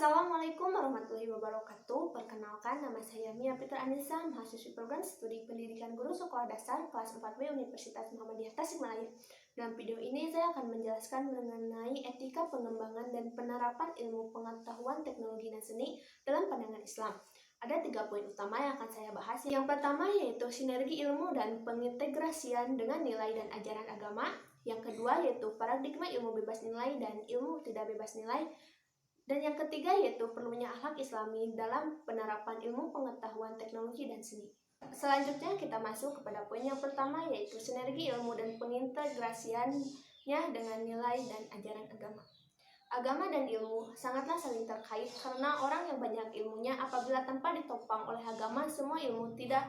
Assalamualaikum warahmatullahi wabarakatuh. Perkenalkan, nama saya Mia Fitri Anissa, mahasiswi program studi pendidikan guru sekolah dasar kelas 4B Universitas Muhammadiyah Tasikmalaya. Dalam video ini saya akan menjelaskan mengenai etika pengembangan dan penerapan ilmu pengetahuan teknologi dan seni dalam pandangan Islam. Ada 3 poin utama yang akan saya bahas. Yang pertama yaitu sinergi ilmu dan pengintegrasian dengan nilai dan ajaran agama. Yang kedua yaitu paradigma ilmu bebas nilai dan ilmu tidak bebas nilai. Dan yang ketiga yaitu perlunya akhlak islami dalam penerapan ilmu pengetahuan teknologi dan seni. Selanjutnya kita masuk kepada poin yang pertama yaitu sinergi ilmu dan pengintegrasiannya dengan nilai dan ajaran agama. Agama dan ilmu sangatlah saling terkait karena orang yang banyak ilmunya apabila tanpa ditopang oleh agama, semua ilmu tidak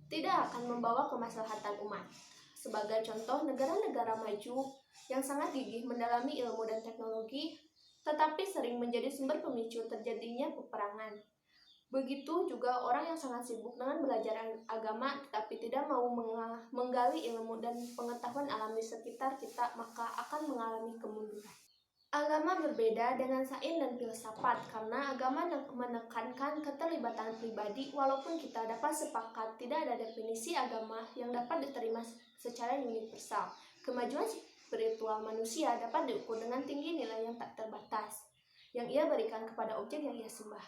akan membawa kemaslahatan umat. Sebagai contoh, negara-negara maju yang sangat gigih mendalami ilmu dan teknologi tetapi sering menjadi sumber pemicu terjadinya peperangan. Begitu juga orang yang sangat sibuk dengan belajar agama tetapi tidak mau menggali ilmu dan pengetahuan alam di sekitar kita, maka akan mengalami kemunduran. Agama berbeda dengan sains dan filsafat karena agama menekankan keterlibatan pribadi. Walaupun kita dapat sepakat tidak ada definisi agama yang dapat diterima secara universal, kemajuan spiritual manusia dapat diukur dengan tinggi nilai yang tak terbatas yang ia berikan kepada objek yang ia sembah.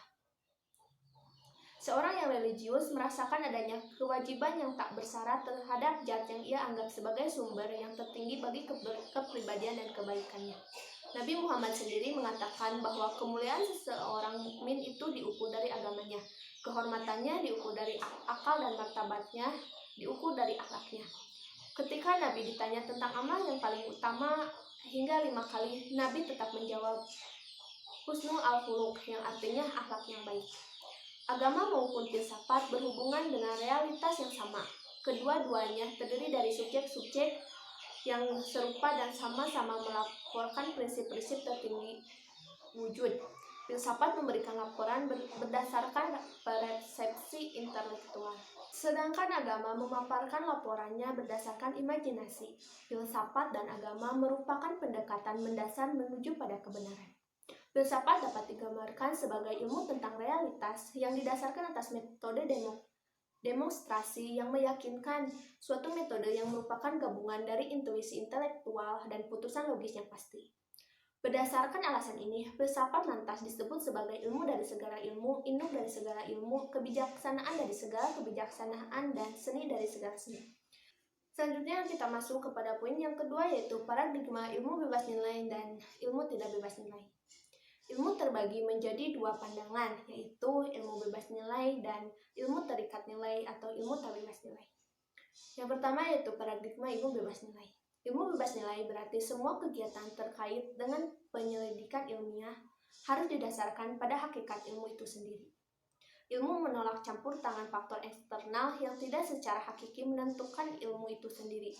Seorang yang religius merasakan adanya kewajiban yang tak bersyarat terhadap zat yang ia anggap sebagai sumber yang tertinggi bagi kepribadian dan kebaikannya. Nabi Muhammad sendiri mengatakan bahwa kemuliaan seseorang mukmin itu diukur dari agamanya, kehormatannya diukur dari akal dan martabatnya diukur dari akhlaknya. Ketika Nabi ditanya tentang amal yang paling utama hingga 5 kali, Nabi tetap menjawab husnul al-khuluq, yang artinya akhlak yang baik. Agama maupun filsafat berhubungan dengan realitas yang sama. Kedua-duanya terdiri dari subjek-subjek yang serupa dan sama-sama melaporkan prinsip-prinsip tertinggi wujud. Filsafat memberikan laporan berdasarkan persepsi intelektual, sedangkan agama memaparkan laporannya berdasarkan imajinasi. Filsafat dan agama merupakan pendekatan mendasar menuju pada kebenaran. Filsafat dapat digambarkan sebagai ilmu tentang realitas yang didasarkan atas metode demonstrasi yang meyakinkan, suatu metode yang merupakan gabungan dari intuisi intelektual dan putusan logis yang pasti. Berdasarkan alasan ini, filsafat lantas disebut sebagai ilmu dari segala ilmu, induk dari segala ilmu, kebijaksanaan dari segala kebijaksanaan, dan seni dari segala seni. Selanjutnya kita masuk kepada poin yang kedua yaitu paradigma ilmu bebas nilai dan ilmu tidak bebas nilai. Ilmu terbagi menjadi 2 pandangan, yaitu ilmu bebas nilai dan ilmu terikat nilai atau ilmu tak bebas nilai. Yang pertama yaitu paradigma ilmu bebas nilai. Ilmu bebas nilai berarti semua kegiatan terkait dengan penyelidikan ilmiah harus didasarkan pada hakikat ilmu itu sendiri. Ilmu menolak campur tangan faktor eksternal yang tidak secara hakiki menentukan ilmu itu sendiri.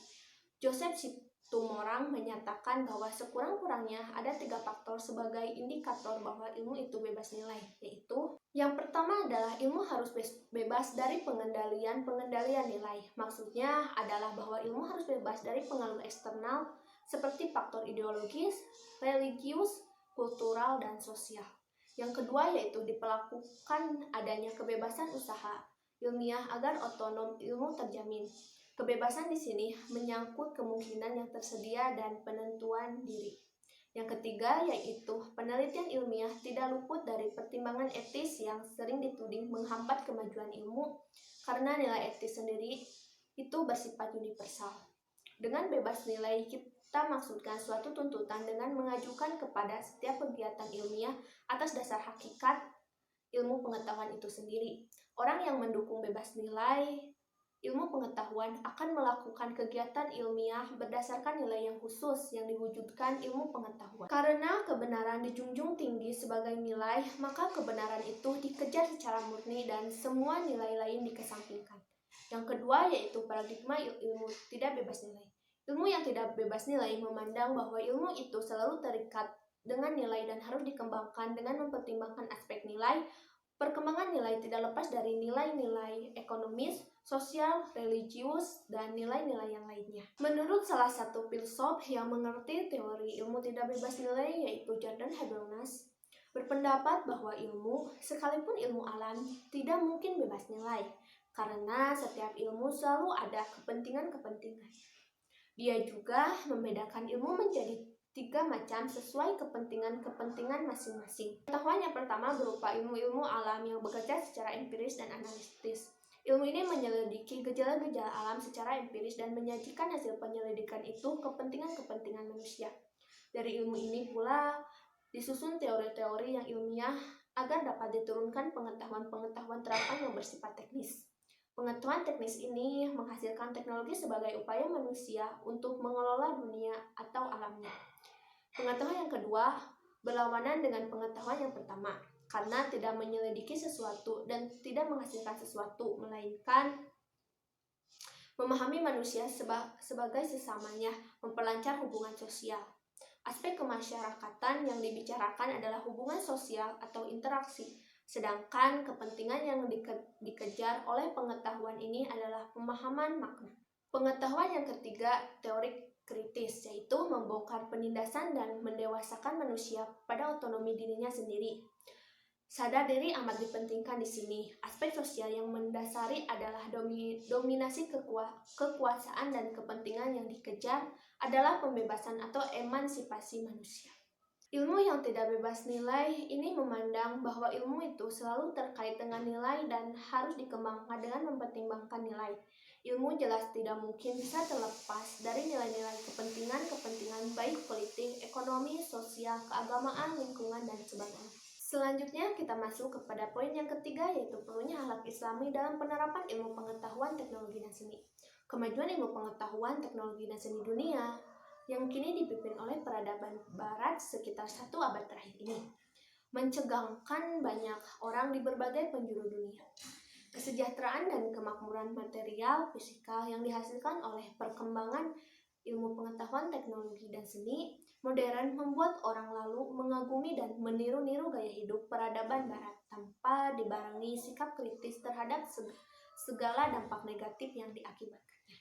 Joseph Situmorang menyatakan bahwa sekurang-kurangnya ada 3 faktor sebagai indikator bahwa ilmu itu bebas nilai, yaitu yang pertama adalah ilmu harus bebas dari pengendalian nilai. Maksudnya adalah bahwa ilmu harus bebas dari pengaruh eksternal seperti faktor ideologis, religius, kultural, dan sosial. Yang kedua yaitu diperlakukan adanya kebebasan usaha ilmiah agar otonom ilmu terjamin. Kebebasan di sini menyangkut kemungkinan yang tersedia dan penentuan diri. Yang ketiga yaitu penelitian ilmiah tidak luput dari pertimbangan etis yang sering dituding menghambat kemajuan ilmu karena nilai etis sendiri itu bersifat universal. Dengan bebas nilai kita maksudkan suatu tuntutan dengan mengajukan kepada setiap kegiatan ilmiah atas dasar hakikat ilmu pengetahuan itu sendiri. Orang yang mendukung bebas nilai ilmu pengetahuan akan melakukan kegiatan ilmiah berdasarkan nilai yang khusus yang diwujudkan ilmu pengetahuan. Karena kebenaran dijunjung tinggi sebagai nilai, maka kebenaran itu dikejar secara murni dan semua nilai lain dikesampingkan. Yang kedua yaitu paradigma ilmu tidak bebas nilai. Ilmu yang tidak bebas nilai memandang bahwa ilmu itu selalu terikat dengan nilai dan harus dikembangkan dengan mempertimbangkan aspek nilai. Perkembangan nilai tidak lepas dari nilai-nilai ekonomis, sosial, religius, dan nilai-nilai yang lainnya. Menurut salah satu filsuf yang mengerti teori ilmu tidak bebas nilai yaitu Jordan Habermas, berpendapat bahwa ilmu, sekalipun ilmu alam, tidak mungkin bebas nilai, karena setiap ilmu selalu ada kepentingan-kepentingan. Dia juga membedakan ilmu menjadi 3 macam sesuai kepentingan-kepentingan masing-masing. Pengetahuan yang pertama berupa ilmu-ilmu alam yang bekerja secara empiris dan analitis. Ilmu ini menyelidiki gejala-gejala alam secara empiris dan menyajikan hasil penyelidikan itu kepentingan-kepentingan manusia. Dari ilmu ini pula disusun teori-teori yang ilmiah agar dapat diturunkan pengetahuan-pengetahuan terapan yang bersifat teknis. Pengetahuan teknis ini menghasilkan teknologi sebagai upaya manusia untuk mengelola dunia atau alamnya. Pengetahuan yang kedua berlawanan dengan pengetahuan yang pertama, karena tidak menyelidiki sesuatu dan tidak menghasilkan sesuatu, melainkan memahami manusia sebagai sesamanya, memperlancar hubungan sosial. Aspek kemasyarakatan yang dibicarakan adalah hubungan sosial atau interaksi, sedangkan kepentingan yang dikejar oleh pengetahuan ini adalah pemahaman makna. Pengetahuan yang ketiga, teori kritis, yaitu membongkar penindasan dan mendewasakan manusia pada otonomi dirinya sendiri. Sadar diri amat dipentingkan di sini. Aspek sosial yang mendasari adalah dominasi kekuasaan dan kepentingan yang dikejar adalah pembebasan atau emansipasi manusia. Ilmu yang tidak bebas nilai ini memandang bahwa ilmu itu selalu terkait dengan nilai dan harus dikembangkan dengan mempertimbangkan nilai. Ilmu jelas tidak mungkin bisa terlepas dari nilai-nilai kepentingan baik politik, ekonomi, sosial, keagamaan, lingkungan, dan sebagainya. Selanjutnya kita masuk kepada poin yang ketiga, yaitu perlunya akhlak Islami dalam penerapan ilmu pengetahuan, teknologi, dan seni. Kemajuan ilmu pengetahuan, teknologi, dan seni dunia yang kini dipimpin oleh peradaban barat sekitar 1 abad terakhir ini mencegangkan banyak orang di berbagai penjuru dunia. Kesejahteraan dan kemakmuran material, fisikal yang dihasilkan oleh perkembangan ilmu pengetahuan, teknologi, dan seni modern membuat orang lalu mengagumi dan meniru-niru gaya hidup peradaban barat tanpa dibarengi sikap kritis terhadap segala dampak negatif yang diakibatkannya.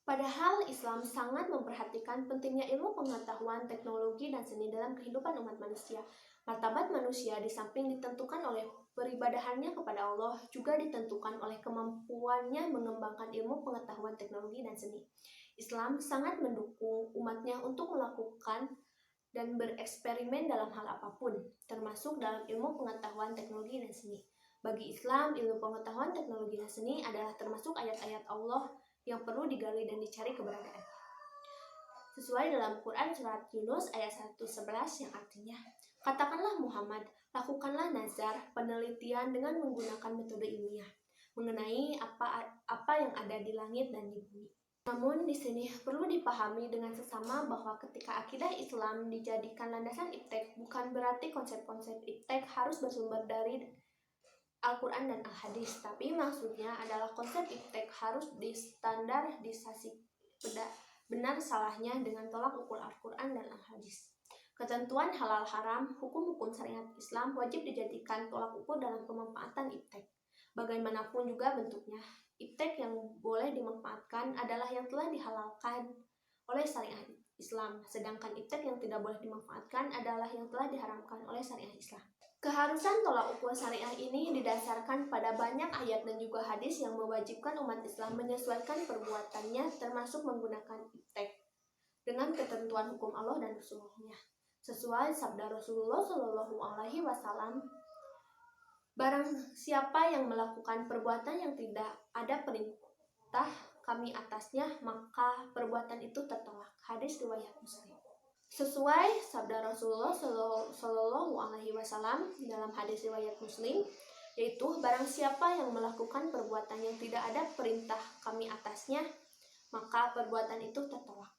Padahal Islam sangat memperhatikan pentingnya ilmu pengetahuan, teknologi, dan seni dalam kehidupan umat manusia. Martabat manusia di samping ditentukan oleh peribadahannya kepada Allah, juga ditentukan oleh kemampuannya mengembangkan ilmu pengetahuan, teknologi, dan seni. Islam sangat mendukung umatnya untuk melakukan dan bereksperimen dalam hal apapun, termasuk dalam ilmu pengetahuan, teknologi, dan seni. Bagi Islam, ilmu pengetahuan, teknologi, dan seni adalah termasuk ayat-ayat Allah yang perlu digali dan dicari keberadaan. Sesuai dalam Quran surat Yunus ayat 111 yang artinya, katakanlah Muhammad, lakukanlah nazar, penelitian dengan menggunakan metode ilmiah mengenai apa yang ada di langit dan di bumi. Namun di sini perlu dipahami dengan sesama bahwa ketika akidah Islam dijadikan landasan iptek, bukan berarti konsep-konsep iptek harus bersumber dari Al-Quran dan Al-Hadis, tapi maksudnya adalah konsep iptek harus distandarisasi benar salahnya dengan tolak ukur Al-Quran dan Al-Hadis. Ketentuan halal haram, hukum-hukum syariat Islam wajib dijadikan tolak ukur dalam pemanfaatan iptek. Bagaimanapun juga bentuknya, iptek yang boleh dimanfaatkan adalah yang telah dihalalkan oleh syariat Islam, sedangkan iptek yang tidak boleh dimanfaatkan adalah yang telah diharamkan oleh syariat Islam. Keharusan tolak ukur syariah ini didasarkan pada banyak ayat dan juga hadis yang mewajibkan umat Islam menyesuaikan perbuatannya, termasuk menggunakan iptek dengan ketentuan hukum Allah dan Rasulullah. Sesuai sabda Rasulullah Shallallahu Alaihi Wasallam, barang siapa yang melakukan perbuatan yang tidak ada perintah kami atasnya, maka perbuatan itu tertolak. Hadis riwayat Muslim. Sesuai sabda Rasulullah Shallallahu Alaihi Wasallam dalam hadis riwayat Muslim, yaitu barang siapa yang melakukan perbuatan yang tidak ada perintah kami atasnya, maka perbuatan itu tertolak.